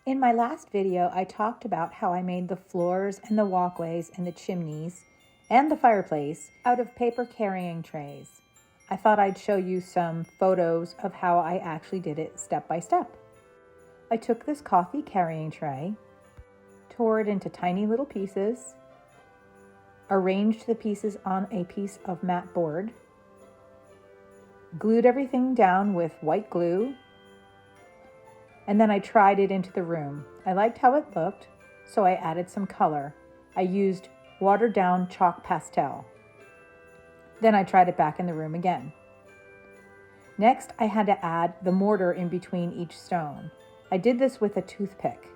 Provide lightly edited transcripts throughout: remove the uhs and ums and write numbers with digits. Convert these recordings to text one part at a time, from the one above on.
In my last video, I talked about how I made the floors and the walkways and the chimneys and the fireplace out of paper carrying trays. I thought I'd show you some photos of how I actually did it step by step. I took this coffee carrying tray, tore it into tiny little pieces, arranged the pieces on a piece of matte board, glued everything down with white glue, and then I tried it into the room. I liked how it looked, so I added some color. I used watered down chalk pastel. Then I tried it back in the room again. Next, I had to add the mortar in between each stone. I did this with a toothpick.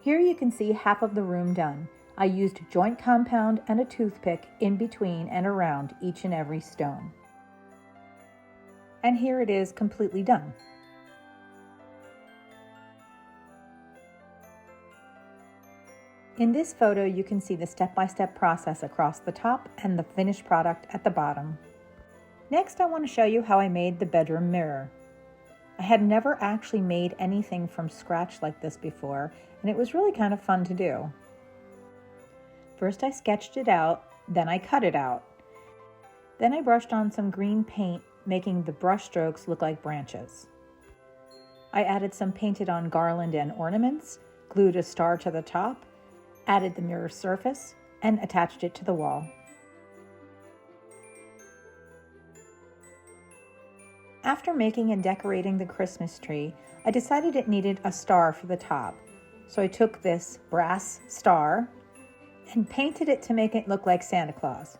Here you can see half of the room done. I used joint compound and a toothpick in between and around each and every stone. And here it is completely done. In this photo, you can see the step-by-step process across the top and the finished product at the bottom. Next, I want to show you how I made the bedroom mirror. I had never actually made anything from scratch like this before, and it was really kind of fun to do. First, I sketched it out, then I cut it out. Then I brushed on some green paint, making the brush strokes look like branches. I added some painted on garland and ornaments, glued a star to the top, added the mirror surface, and attached it to the wall. After making and decorating the Christmas tree, I decided it needed a star for the top. So I took this brass star and painted it to make it look like Santa Claus.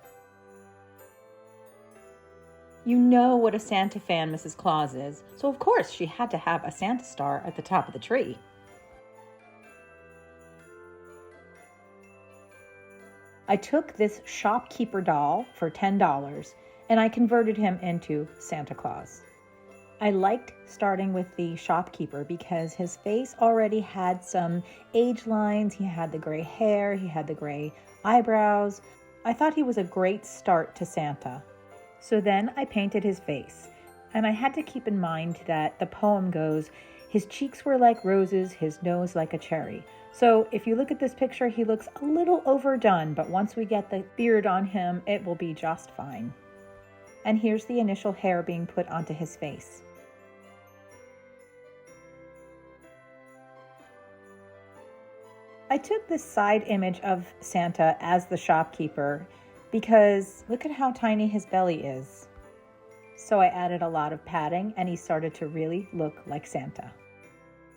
You know what a Santa fan Mrs. Claus is, so of course she had to have a Santa star at the top of the tree. I took this shopkeeper doll for $10 and I converted him into Santa Claus. I liked starting with the shopkeeper because his face already had some age lines. He had the gray hair, he had the gray eyebrows. I thought he was a great start to Santa. So then I painted his face. And I had to keep in mind that the poem goes, his cheeks were like roses, his nose like a cherry. So if you look at this picture, he looks a little overdone, but once we get the beard on him, it will be just fine. And here's the initial hair being put onto his face. I took this side image of Santa as the shopkeeper because look at how tiny his belly is. So I added a lot of padding and he started to really look like Santa.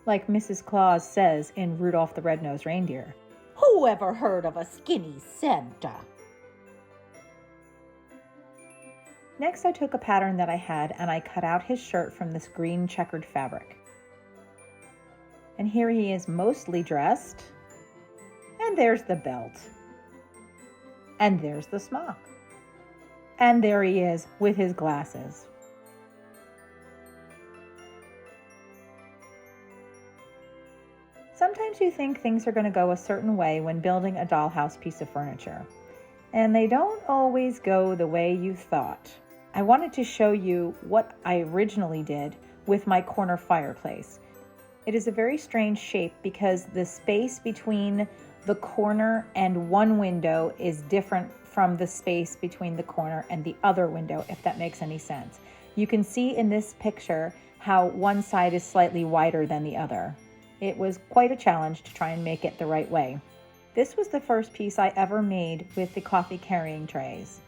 Like Mrs. Claus says in Rudolph the Red-Nosed Reindeer, "Who ever heard of a skinny Santa?" Next, I took a pattern that I had and I cut out his shirt from this green checkered fabric. And here he is mostly dressed. And there's the belt. And there's the smock. And there he is with his glasses. Sometimes you think things are going to go a certain way when building a dollhouse piece of furniture. And they don't always go the way you thought. I wanted to show you what I originally did with my corner fireplace. It is a very strange shape because the space between the corner and one window is different from the space between the corner and the other window, if that makes any sense. You can see in this picture how one side is slightly wider than the other. It was quite a challenge to try and make it the right way. This was the first piece I ever made with the coffee carrying trays.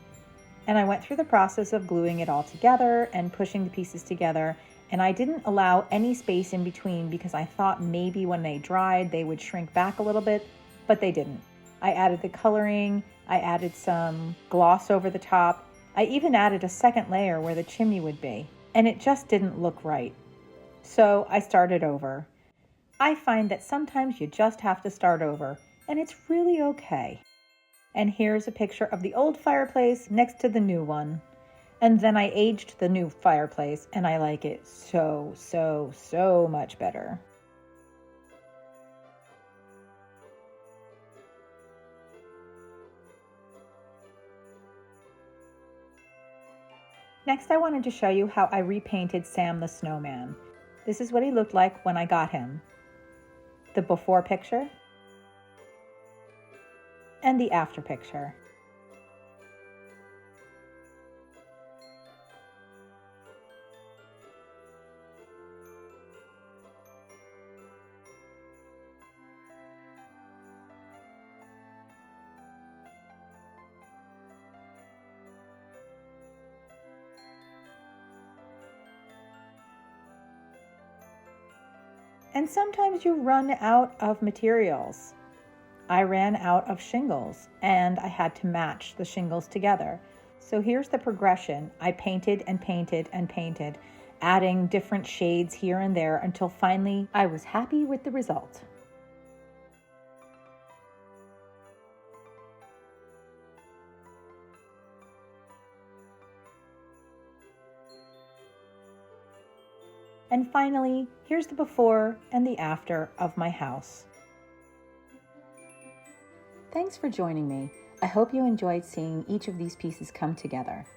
And I went through the process of gluing it all together and pushing the pieces together. And I didn't allow any space in between because I thought maybe when they dried, they would shrink back a little bit, but they didn't. I added the coloring, I added some gloss over the top. I even added a second layer where the chimney would be, and it just didn't look right. So I started over. I find that sometimes you just have to start over, and it's really okay. And here's a picture of the old fireplace next to the new one. And then I aged the new fireplace, and I like it so much better. Next, I wanted to show you how I repainted Sam the Snowman. This is what he looked like when I got him. the before picture and the after picture. And sometimes you run out of materials. I ran out of shingles and I had to match the shingles together. So here's the progression. I painted and painted and painted, adding different shades here and there until finally I was happy with the result. And finally, here's the before and the after of my house. Thanks for joining me. I hope you enjoyed seeing each of these pieces come together.